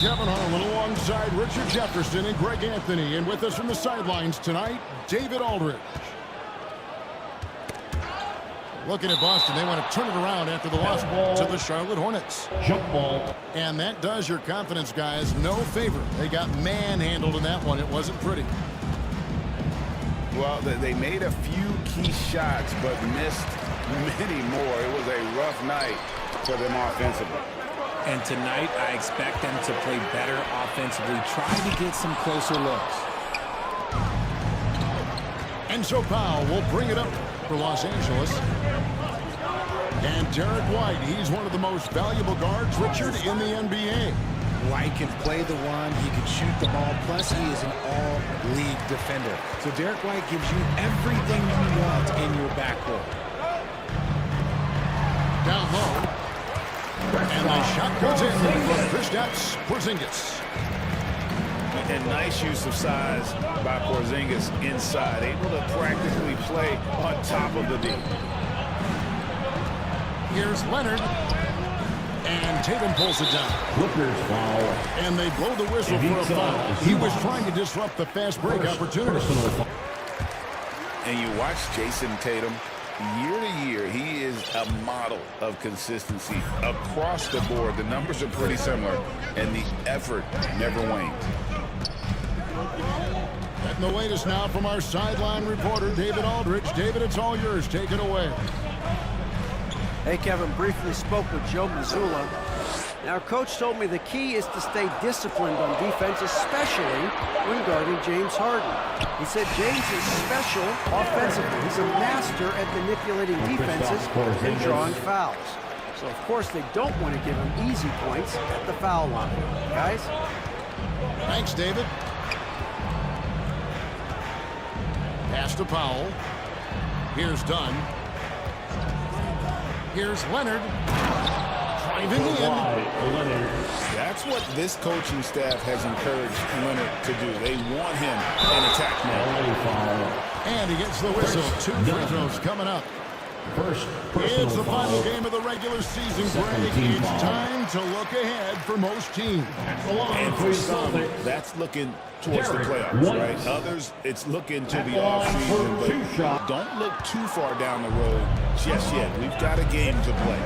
Kevin Harlan alongside Richard Jefferson and Greg Anthony. And with us from the sidelines tonight, David Aldridge. Looking at Boston, they want to turn it around after the loss to the Charlotte Hornets. Jump ball. And that does your confidence guys no favor. They got manhandled in that one. It wasn't pretty. Well, they made a few key shots, but missed many more. It was a rough night for them offensively. And tonight, I expect them to play better offensively. Try to get some closer looks. And so Powell will bring it up for Los Angeles. And Derek White, he's one of the most valuable guards, Richard, in the NBA. White can play the one, he can shoot the ball, plus he is an all-league defender. So Derek White gives you everything you want in your backcourt. Down low. And the shot goes in from Kristaps Porzingis. And nice use of size by Porzingis inside, able to practically play on top of the D. Here's Leonard. And Tatum pulls it down. Clippers foul. And they blow the whistle for a foul. He was trying to disrupt the fast break opportunity. And you watch Jason Tatum. Year to year, he is a model of consistency across the board. The numbers are pretty similar, and the effort never wanes. Getting the latest now from our sideline reporter, David Aldridge. David, it's all yours. Take it away. Hey, Kevin, briefly spoke with Joe Mazzulla. Now, Coach told me the key is to stay disciplined on defense, especially when guarding James Harden. He said James is special offensively. He's a master at manipulating defenses and drawing fouls. So, of course, they don't want to give him easy points at the foul line. Guys? Thanks, David. Pass to Powell. Here's Dunn. Here's Leonard. Driving in. That's what this coaching staff has encouraged Leonard to do. They want him in attack mode. And he gets the whistle. 2 free throws coming up. It's the final game of the regular season break. It's time to look ahead for most teams. And for some, that's looking towards the playoffs, right? Others, it's looking to the offseason, but don't look too far down the road just yet. We've got a game to play.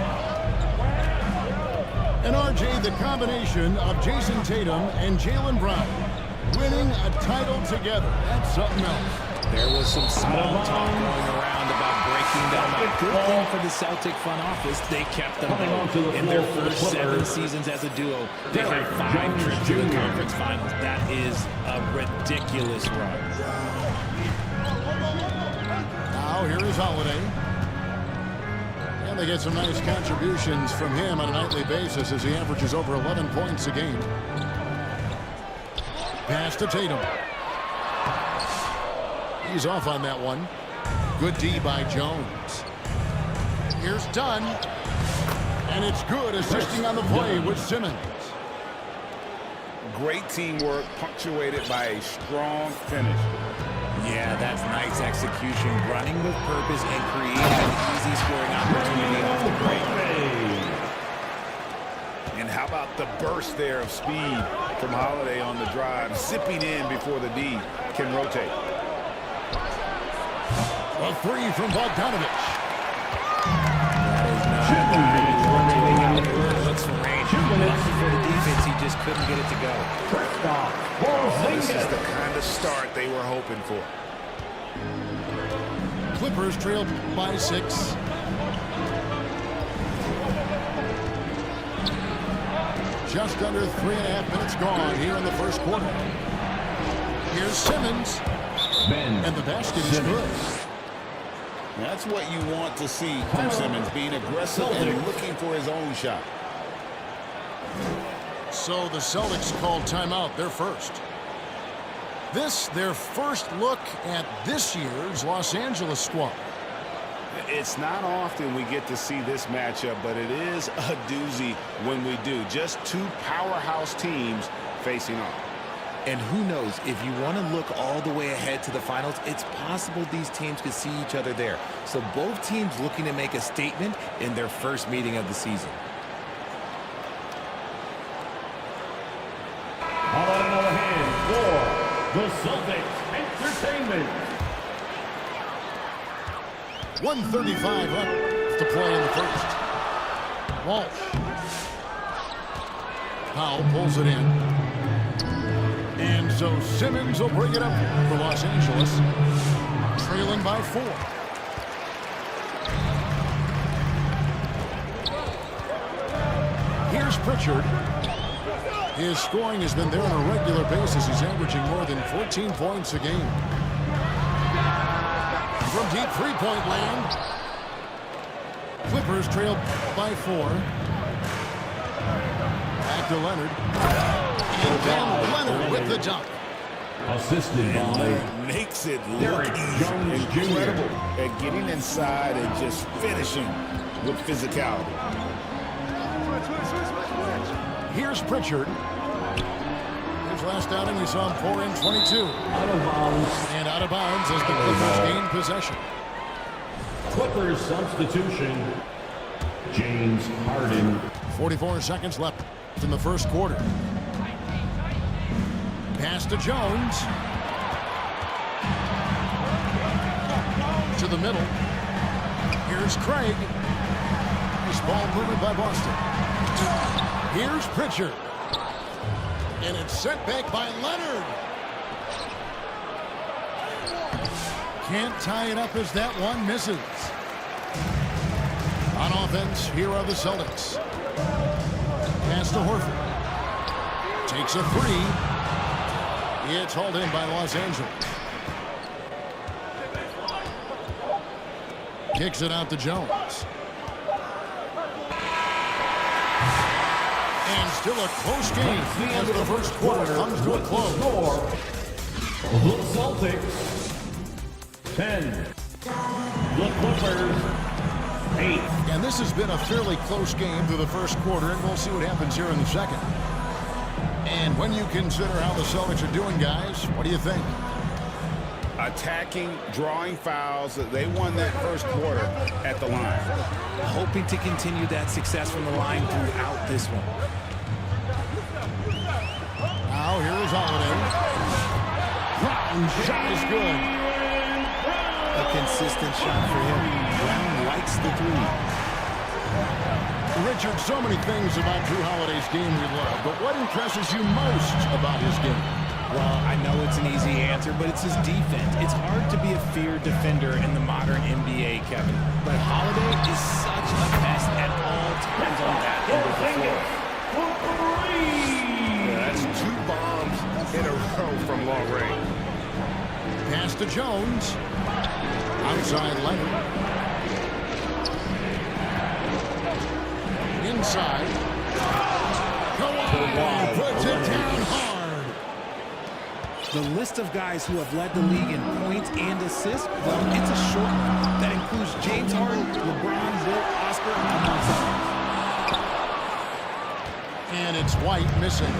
And RJ, the combination of Jason Tatum and Jaylen Brown winning a title together. That's something else. There was some small talk going around about breaking them up. Good thing for the Celtic front office, they kept them both. In their first 7 seasons as a duo, they had 5 trips to the conference finals. That is a ridiculous run. Now here is Holiday. And they get some nice contributions from him on a nightly basis as he averages over 11 points a game. Pass to Tatum. He's off on that one. Good D by Jones. Here's Dunn. And it's good, assisting on the play with Simmons. Great teamwork punctuated by a strong finish. Yeah, that's nice execution, running with purpose and creating an easy scoring opportunity off the break. And how about the burst there of speed from Holiday on the drive, zipping in before the D can rotate. A 3 from Bogdanovich. That is not looks for range. Lucky for the defense, he just couldn't get it to go. This is the kind of start they were hoping for. Clippers trailed by 6. Just under 3.5 minutes gone here in the first quarter. Here's Simmons. And the basket is good. That's what you want to see from Simmons, being aggressive and looking for his own shot. So the Celtics called timeout, their first. This, their first look at this year's Los Angeles squad. It's not often we get to see this matchup, but it is a doozy when we do. Just 2 powerhouse teams facing off. And who knows, if you want to look all the way ahead to the finals, it's possible these teams could see each other there. So both teams looking to make a statement in their first meeting of the season. the Celtics Entertainment. 1:35 left to play in the first. Walsh. Powell pulls it in. And so Simmons will bring it up for Los Angeles, trailing by 4. Here's Pritchard. His scoring has been there on a regular basis. He's averaging more than 14 points a game. From deep three-point land, Clippers trail by 4. Back to Leonard. And then Leonard with the dunk. Assisted by Makes it look Derrick easy. Jones Incredible Jr. at getting inside and just finishing with physicality. Here's Pritchard. His last outing, we saw him pour in 22. Out of bounds. And out of bounds as the Clippers gain possession. Clippers substitution. James Harden. 44 seconds left in the first quarter. Pass to Jones. To the middle. Here's Craig. This ball movement by Boston. Here's Pritchard. And it's sent back by Leonard. Can't tie it up as that one misses. On offense, here are the Celtics. Pass to Horford. Takes a 3. It's hauled in by Los Angeles. Kicks it out to Jones. And still a close game as the first quarter comes to a close. Score. The Celtics 10. The Clippers 8. And this has been a fairly close game through the first quarter, and we'll see what happens here in the second. And when you consider how the Celtics are doing, guys, what do you think? Attacking, drawing fouls. They won that first quarter at the line. Hoping to continue that success from the line throughout this one. Now here is Holiday. Shot is good. A consistent shot for him. Brown likes the 3. Richard, so many things about Drew Holiday's game we love, but what impresses you most about his game? Well, I know it's an easy answer, but it's his defense. It's hard to be a feared defender in the modern NBA, Kevin. But Holiday is such a pest at all times on that end of the floor. Yeah, that's 2 bombs in a row from long range. Pass to Jones. Outside Leonard. Inside. Kawhi puts it down hard. The list of guys who have led the league in points and assists, well, it's a short one. That includes James Harden, LeBron, Wilt, Oscar, amongst others. And it's White missing.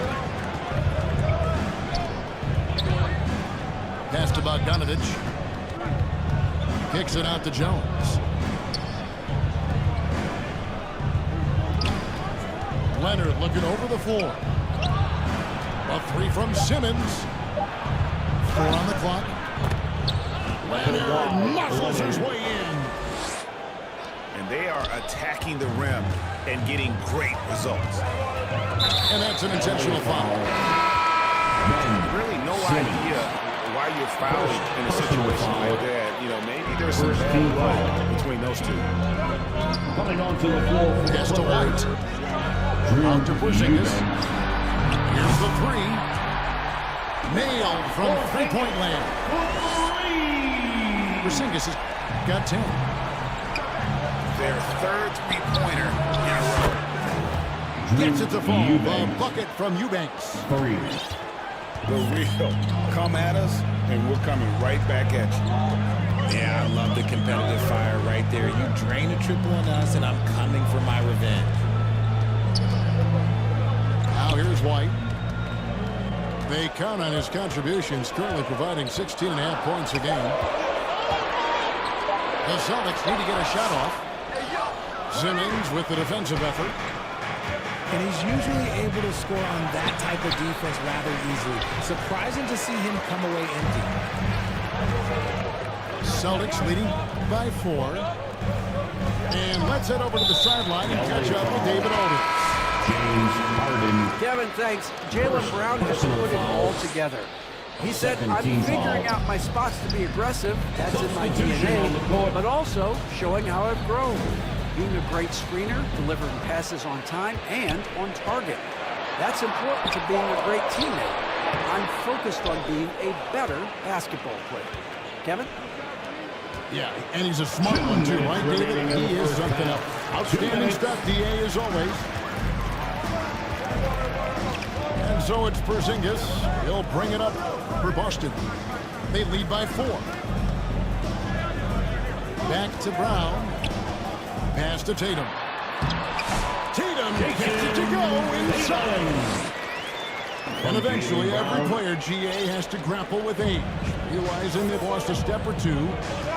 Pass to Bogdanovich. Kicks it out to Jones. Leonard looking over the floor. A 3 from Simmons. 4 on the clock. Leonard muscles his way in. And they are attacking the rim and getting great results. And that's an intentional foul. Really no idea why you're fouling in a situation like that. You know, maybe there's some bad blood between those two. Coming onto the floor for Pass the to White. Clippers. Out to Porzingis. Here's the 3. Nailed from three-point land. Porzingis has got 10. Their third three-pointer in a row. Gets it to fall. A bucket from Eubanks. 3. The real come at us, and we're coming right back at you. Yeah, I love the competitive fire right there. You drain a triple on us, and I'm coming for my revenge. Now here's White. They count on his contributions, currently providing 16.5 points a game. The Celtics need to get a shot off. Simmons with the defensive effort. and he's usually able to score on that type of defense rather easily. Surprising to see him come away empty. Celtics leading by 4. And let's head over to the sideline and catch up with David Aldridge. James Harden. Kevin, thanks. Jaylen Brown has put it all together. He said, I'm figuring out my spots to be aggressive. That's in my DNA. But also showing how I've grown. Being a great screener, delivering passes on time and on target. That's important to being a great teammate. I'm focused on being a better basketball player. Kevin? Yeah, and he's a smart one too, right, David? He is something else. Outstanding stuff, DA, as always. And so it's Porzingis. He'll bring it up for Boston. They lead by 4. Back to Brown. Pass to Tatum. Tatum gets it to go inside. And eventually, every player, GA, has to grapple with age, realizing they've lost a step or two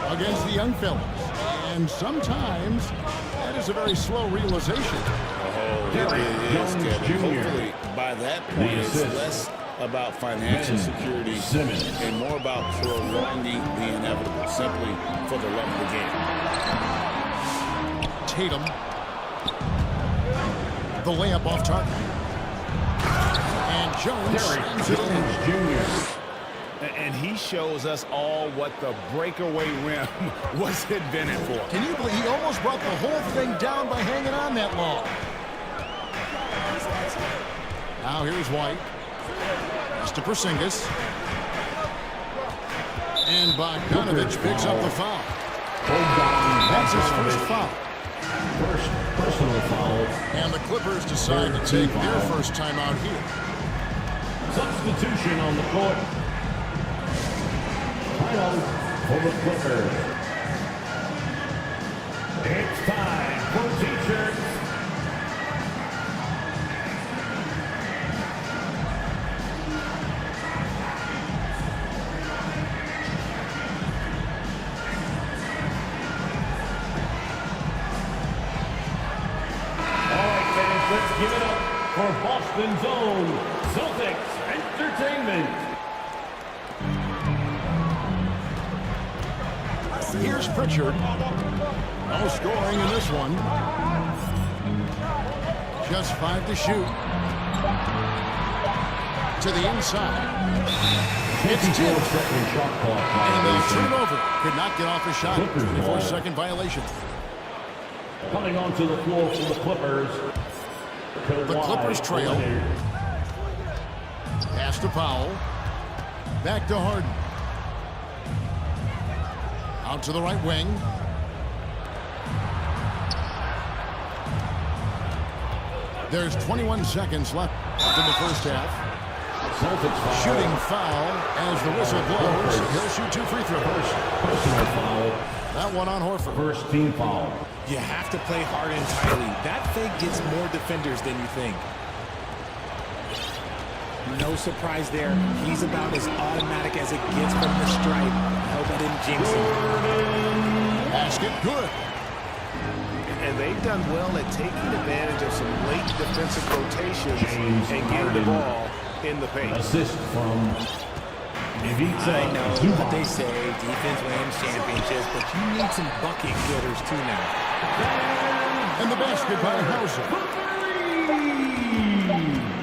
against the young fellas. And sometimes, that is a very slow realization. Oh, it is, Kevin. Hopefully, by that point, it's less about financial security and more about prolonging the inevitable, simply for the love of the game. Tatum. The layup off target. And Jones slams it in. Jr. And he shows us all what the breakaway rim was invented for. Can you believe he almost brought the whole thing down by hanging on that long? Now here's White. It's to Porzingis. And Bogdanovich picks up the foul. That's his first foul. First personal foul. And the Clippers decide to take their first time out here. Substitution on the court. Final for the Clippers. It's time for T-shirts. Let's give it up for Boston's own Celtics Entertainment. Here's Pritchard. No scoring in this one. Just 5 to shoot. To the inside. It's tipped. And a turnover. Could not get off a shot. 24-second violation. Coming onto the floor for the Clippers. The Clippers trail. Pass to Powell. Back to Harden. Out to the right wing. There's 21 seconds left in the first half. Shooting foul as the whistle blows. He'll shoot 2 free throws. Personal foul. That one on Horford. First team foul. You have to play hard and tightly. That fake gets more defenders than you think. No surprise there. He's about as automatic as it gets from the stripe. I hope I didn't jinx him. Basket good. And they've done well at taking advantage of some late defensive rotations and getting the ball in the paint. Assist from Ivica. I know what they say, defense wins championships, but you need some bucket getters too now. And the basket by Hauser.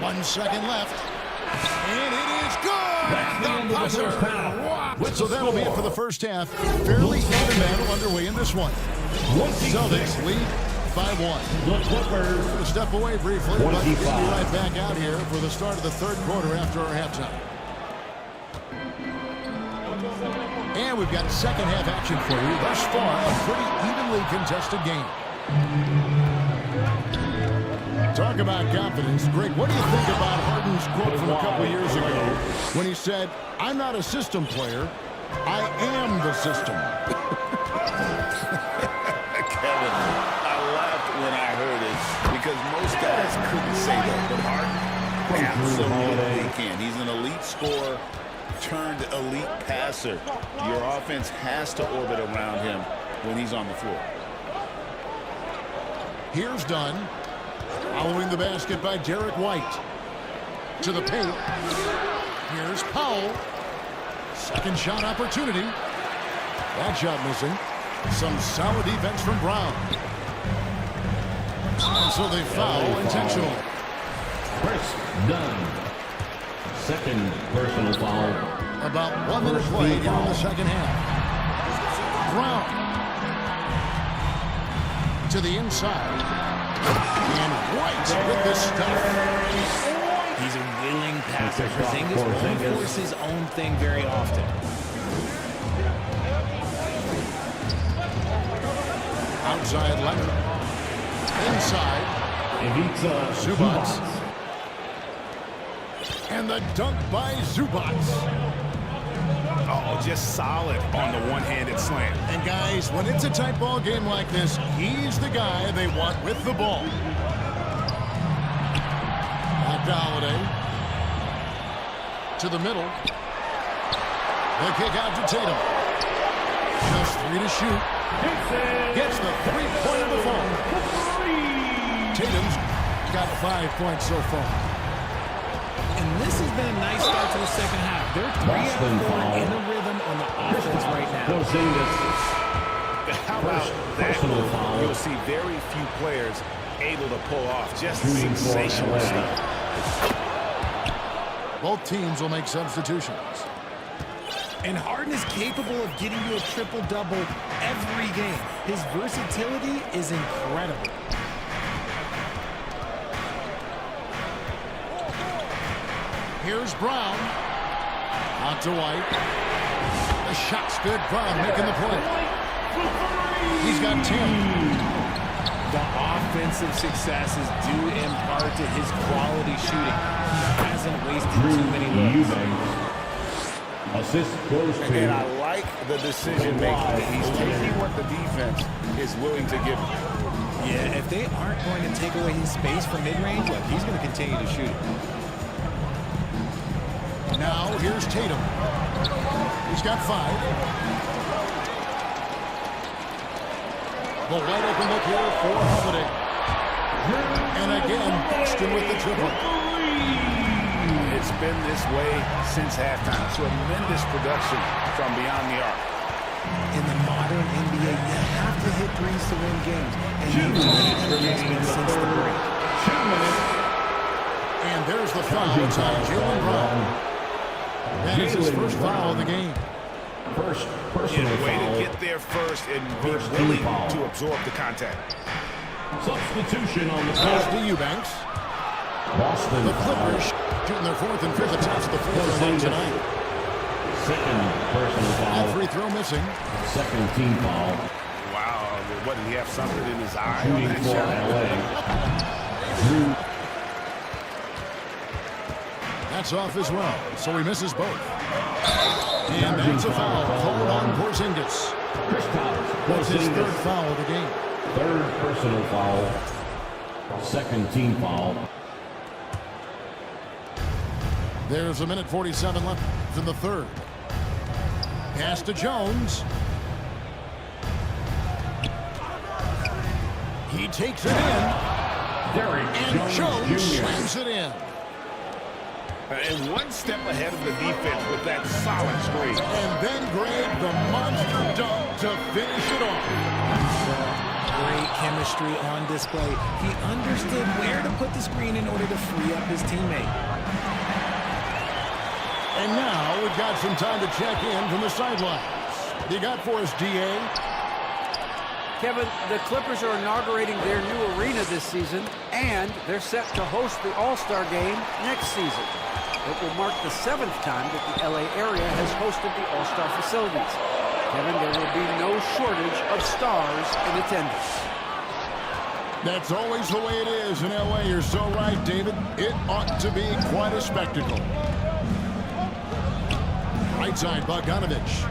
1 second left. And it is good! That's the end of the first half. Wow. So that'll be it for the first half. Fairly even battle underway in this one. Celtics lead by 1. The Clippers. We'll step away briefly, but we'll be 25. right back out here for the start of the third quarter after our halftime. And we've got second half action for you. Thus far, a pretty evenly contested game. Talk about confidence. Greg, what do you think about Harden's quote from a couple years ago when he said, "I'm not a system player, I am the system"? Kevin, I laughed when I heard it because most guys couldn't say that, but Harden absolutely can. He's an elite scorer turned elite passer. Your offense has to orbit around him when he's on the floor. Here's Dunn. Following the basket by Derek White. To the paint. Here's Powell. Second shot opportunity. That shot missing. Some solid defense from Brown. And so they foul intentionally. Chris Dunn. Second personal foul. About 1 minute play here in the second half. Brown. To the inside. And White with the stuff. He's a willing passer. Porzingis won't force his own thing very often. Outside Leonard. Inside. Zubats. And the dunk by Zubats. Oh, just solid on the one-handed slam. And guys, when it's a tight ball game like this, he's the guy they want with the ball. Back to Holiday. To the middle. The kick out to Tatum. Just 3 to shoot. Gets the three-pointer to fall. Tatum's got 5 points so far. And this has been a nice start to the second half. They're 3 out of 4 in the rhythm on the offense right now. How about that? You'll see very few players able to pull off just sensational stuff. Both teams will make substitutions. And Harden is capable of getting you a triple-double every game. His versatility is incredible. Here's Brown. Out to White. The shot's good. Brown making the play. He's got 10. The offensive success is due in part to his quality shooting. He hasn't wasted too many looks. Assist goes to. And I like the decision making. He's taking what the defense is willing to give him. Yeah, if they aren't going to take away his space from mid-range, look, he's going to continue to shoot it. Now here's Tatum. He's got 5. The wide open look here for Holiday. And again, Boston with the triple. It's been this way since halftime. Tremendous production from beyond the arc. In the modern NBA, you have to hit threes to win games. And you've made adjustments since the break. 2 minutes. And there's the foul. It's on Jaylen Brown. That is his first foul of the game. First personal Yeah, way foul. to get there first and be willing to absorb the contact. Substitution on the Pass court. to Eubanks. Boston The foul. Clippers shooting their 4th and 5th attempts at the free throw line tonight. Second personal That foul. free throw missing. Second team foul. Wow, what, did he have something in his eye? Shooting on that for shot? LA. That's off as well, so he misses both. And that's a foul called on Porzingis. That's his 3rd foul of the game. Third personal foul. Second team foul. There's a minute 47 left in the 3rd. Pass to Jones. He takes it in. And Jones slams it in. And one step ahead of the defense with that solid screen. And then Greg, the monster dunk to finish it off. Great chemistry on display. He understood where to put the screen in order to free up his teammate. And now we've got some time to check in from the sidelines. You got for us, DA? Kevin, the Clippers are inaugurating their new arena this season, and they're set to host the All-Star Game next season. It will mark the 7th time that the LA area has hosted the All-Star facilities. Kevin, there will be no shortage of stars in attendance. That's always the way it is in LA. You're so right, David. It ought to be quite a spectacle. Right side, Bogdanovich.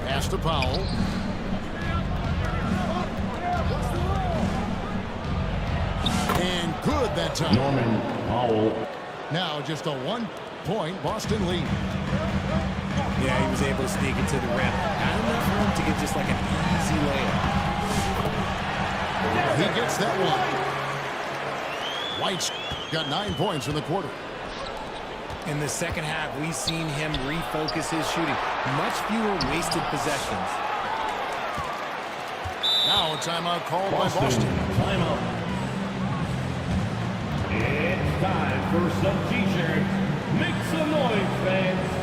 Pass to Powell. And good that time. Norman Powell. Now just a 1-point Boston lead. Yeah, he was able to sneak it to the rim. Not enough room to get just like an easy layup. He gets that one. White's got 9 points in the quarter. In the second half, we've seen him refocus his shooting. Much fewer wasted possessions. Now a timeout called by Boston. Timeout. It's time for some T-shirts. Make some noise, fans.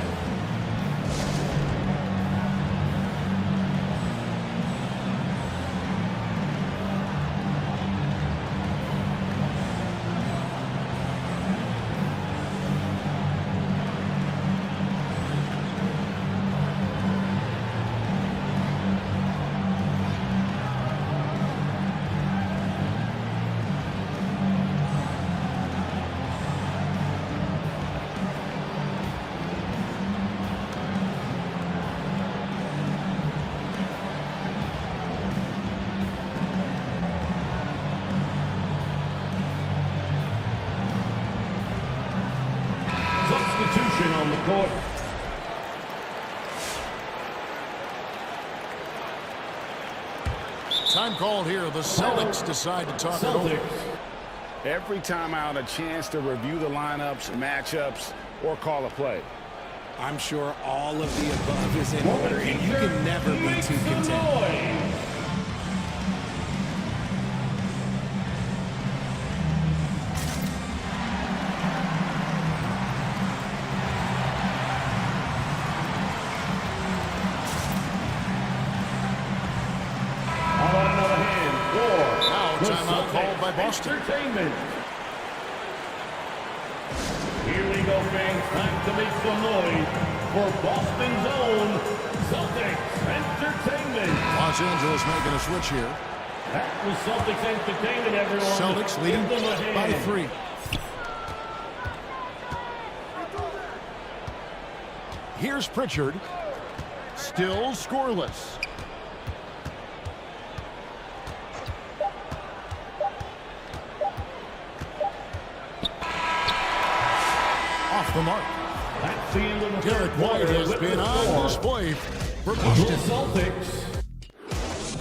Substitution on the court. Time called here. The Celtics decide to talk it over. Every timeout, a chance to review the lineups, matchups, or call a play. I'm sure all of the above is in order, and you can never be too content. Timeout called by Boston. Entertainment. Here we go, fans. Time to make some noise for Boston's own Celtics Entertainment. Los Angeles making a switch here. That was Celtics Entertainment, everyone. Celtics leading by 3. Here's Pritchard. Still scoreless. Off the mark. That's the end of the Derek White has been on display for The Boston. Celtics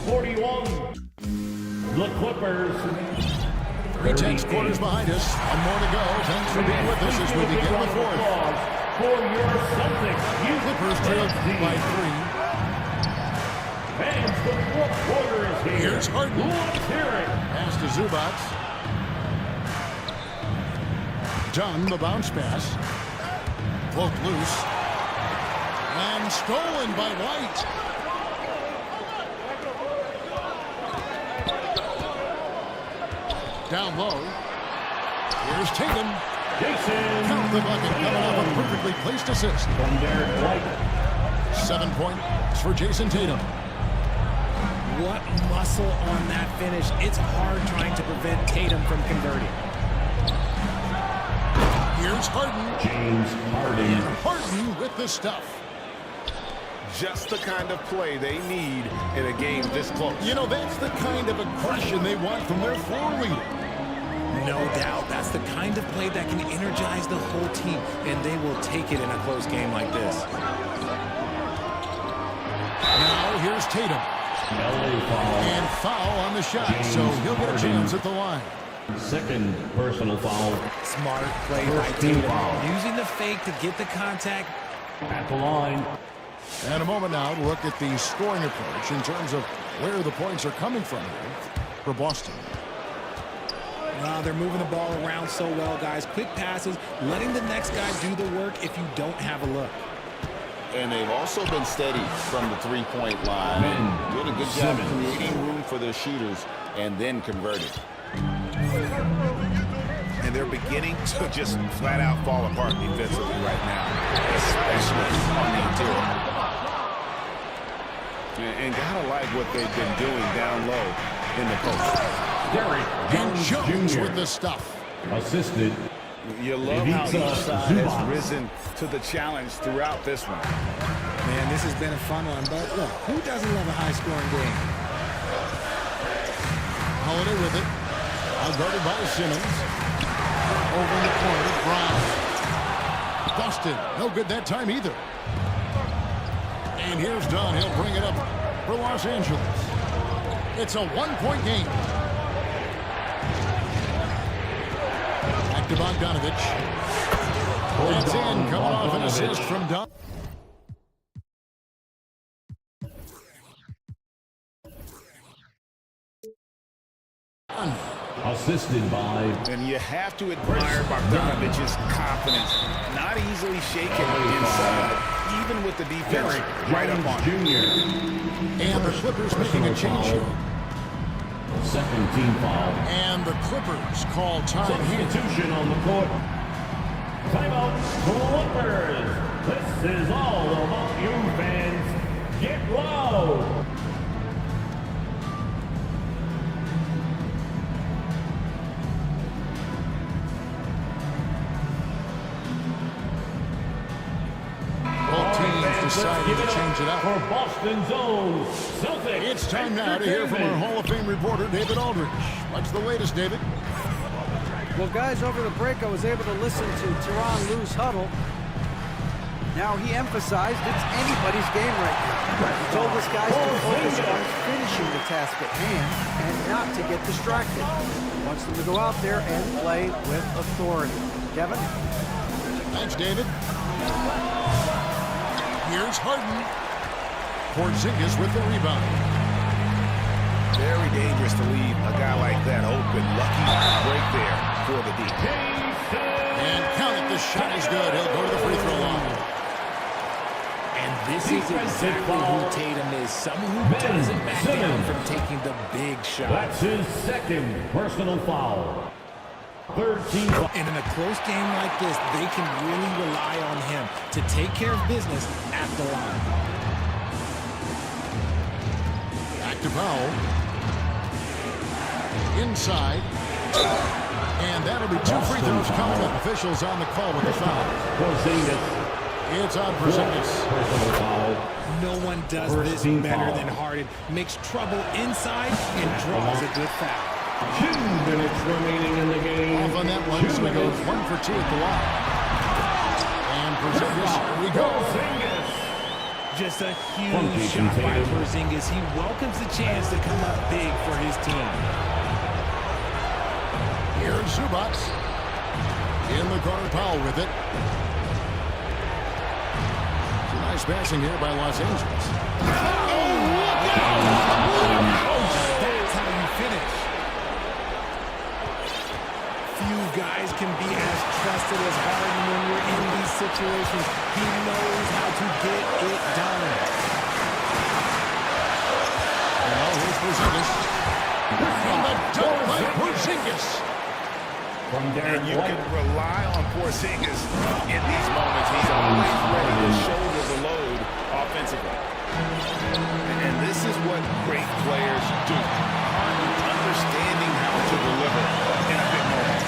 41. The Clippers. 3 quarters behind us. One more to go. Thanks for being with us as we begin the fourth. For your Celtics, Clippers trailed by 3. Fans, the fourth quarter is here. Here's Harden. Let's hear it. Pass to Zubac. Dunn, the bounce pass. Poked loose. And stolen by White. Down low. Here's Tatum. Jason. Count the bucket coming off a perfectly placed assist. From Derek White. 7 points for Jason Tatum. What muscle on that finish. It's hard trying to prevent Tatum from converting. Here's Harden. James Harden. And Harden with the stuff. Just the kind of play they need in a game this close. You know, that's the kind of aggression they want from their floor leader. No doubt. That's the kind of play that can energize the whole team, and they will take it in a close game like this. Now here's Tatum. And foul on the shot, so he'll get a chance at the line. Second personal foul. Smart play by Tatum. Using the fake to get the contact. At the line. And a moment now to look at the scoring approach in terms of where the points are coming from here for Boston. They're moving the ball around so well, guys. Quick passes, letting the next guy do the work if you don't have a look. And they've also been steady from the three-point line. Doing a good job creating room for their shooters and then converting. And they're beginning to just flat-out fall apart defensively right now, especially on the interior. And gotta like what they've been doing down low in the post. And Jones with the stuff. Assisted. You love how each side has risen to the challenge throughout this one. Man, this has been a fun one, but look, who doesn't love a high-scoring game? Holiday with it. Outguarded by Simmons. Over in the corner, Brown. Busted. No good that time either. And here's Dunn. He'll bring it up for Los Angeles. It's a one-point game. Back to Bogdanovich. That's in, coming off an assist from Don. Assisted by... And you have to admire Bogdanovich's confidence. Not easily shaken inside, even with the defense right up on him. And the Clippers making a change here. Second team foul. And the Clippers call time here. Substitution on the court. Timeout, Clippers. This is all about you fans. Get loud. Both teams decided to change it up. For Boston's own Celtics. It's time now to hear from our Hall of Fame reporter, David Aldridge. What's the latest, David? Well, guys, over the break, I was able to listen to Tyronn Lue's huddle. Now, he emphasized it's anybody's game right now. He told his guys to focus on finishing the task at hand and not to get distracted. He wants them to go out there and play with authority. Kevin? Thanks, David. Here's Harden. Porzingis with the rebound. Very dangerous to leave a guy like that open. Lucky break there for the D. And count it, the shot is good. He'll go to the free throw line. And this is exactly who Tatum is. Someone who doesn't back down from taking the big shot. That's his second personal foul. Third team foul. And in a close game like this, they can really rely on him to take care of business at the line. Back to Powell. Inside. And that'll be 2 free throws coming up. Officials on the call with the foul. Porzingis. It's on Porzingis. Personal foul. No one does this better than Harden. Makes trouble inside and draws a good foul. 2 minutes remaining in the game. Off on that one, so he goes 1 for 2 at the line. And Porzingis, here we go. Just a huge shot by Porzingis. He welcomes the chance to come up big for his team. Here's Zubac. In the corner, Powell with it. Some nice passing here by Los Angeles. That's how you finish. Few guys can be as trusted as Harden when you're in these situations. He knows how to get it done. Now here's Porzingis. And the dunk by Porzingis. And you can rely on Porzingis in these moments. He's always ready to shoulder the load offensively. And this is what great players do. Understanding how to deliver in a big moment.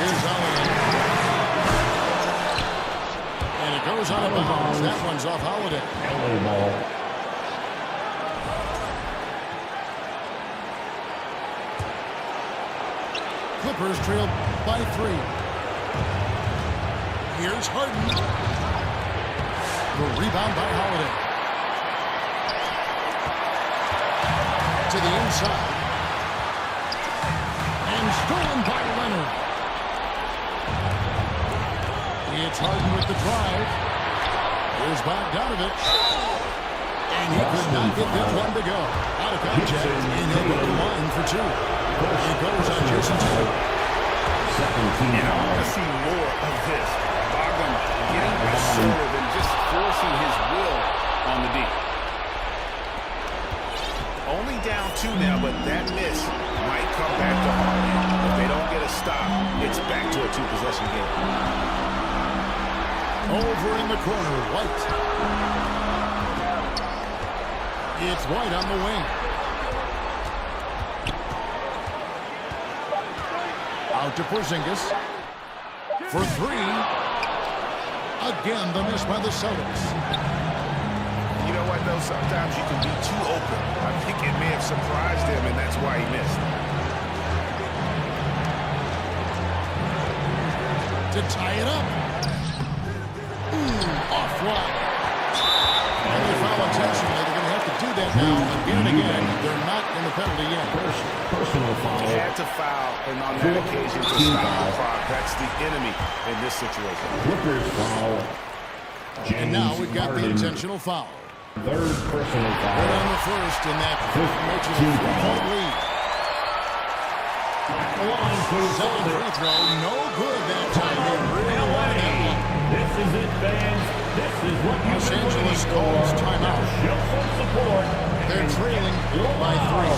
Here's Holiday. And it goes out of bounds. That one's off Holiday. LA ball. Clippers trail by 3. Here's Harden. The rebound by Holiday. To the inside. And stolen by Leonard. It's Harden with the drive. Here's Bogdanovich. And he could not get that one to go. Out of contact. And he'll go to the line for 2. It goes on Jason Tatum. Second team And I want to see more of this. Bogdan getting assertive and just forcing his will on the D. Only down 2 now, but that miss might come back to Harden. If they don't get a stop, it's back to a 2-possession game. Over in the corner, White. It's White on the wing. Out to Porzingis. For 3. Again, the miss by the Celtics. You know what, though? Sometimes you can be too open. I think it may have surprised him, and that's why he missed. To tie it up. Off-line. And they foul intentionally. They're going to have to do that now again and again. They're not in the penalty yet. Personal foul. Had to foul, and on that occasion, to stop the clock. That's the enemy in this situation. Clippers foul. And now we've got the intentional foul. Third personal foul. Right on the first, and that makes it a 3-point lead. Second free throw, no good that time. They really wanted that one. This is it, fans. This is what Los Angeles calls timeout. Show some support. They're trailing by 3.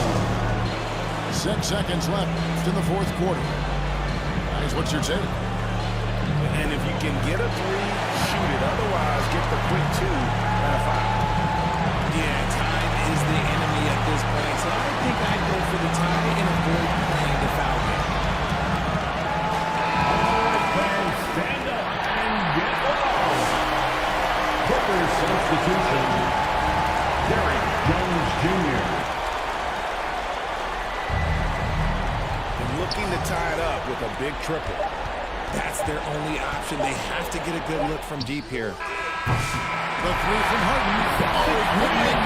6 seconds left in the fourth quarter. Guys, what's your take? And if you can get a 3, shoot it. Otherwise, get the quick 2 and a foul. Yeah, time is the enemy at this point, so I think I'd go for the tie and avoid playing the foul game. All right, fans, stand up and get low. Clippers substitution. Derrick Jones Jr. And looking to tie it up with a big triple. That's their only option. They have to get a good look from deep here. The 3 from Harden. Oh, couldn't make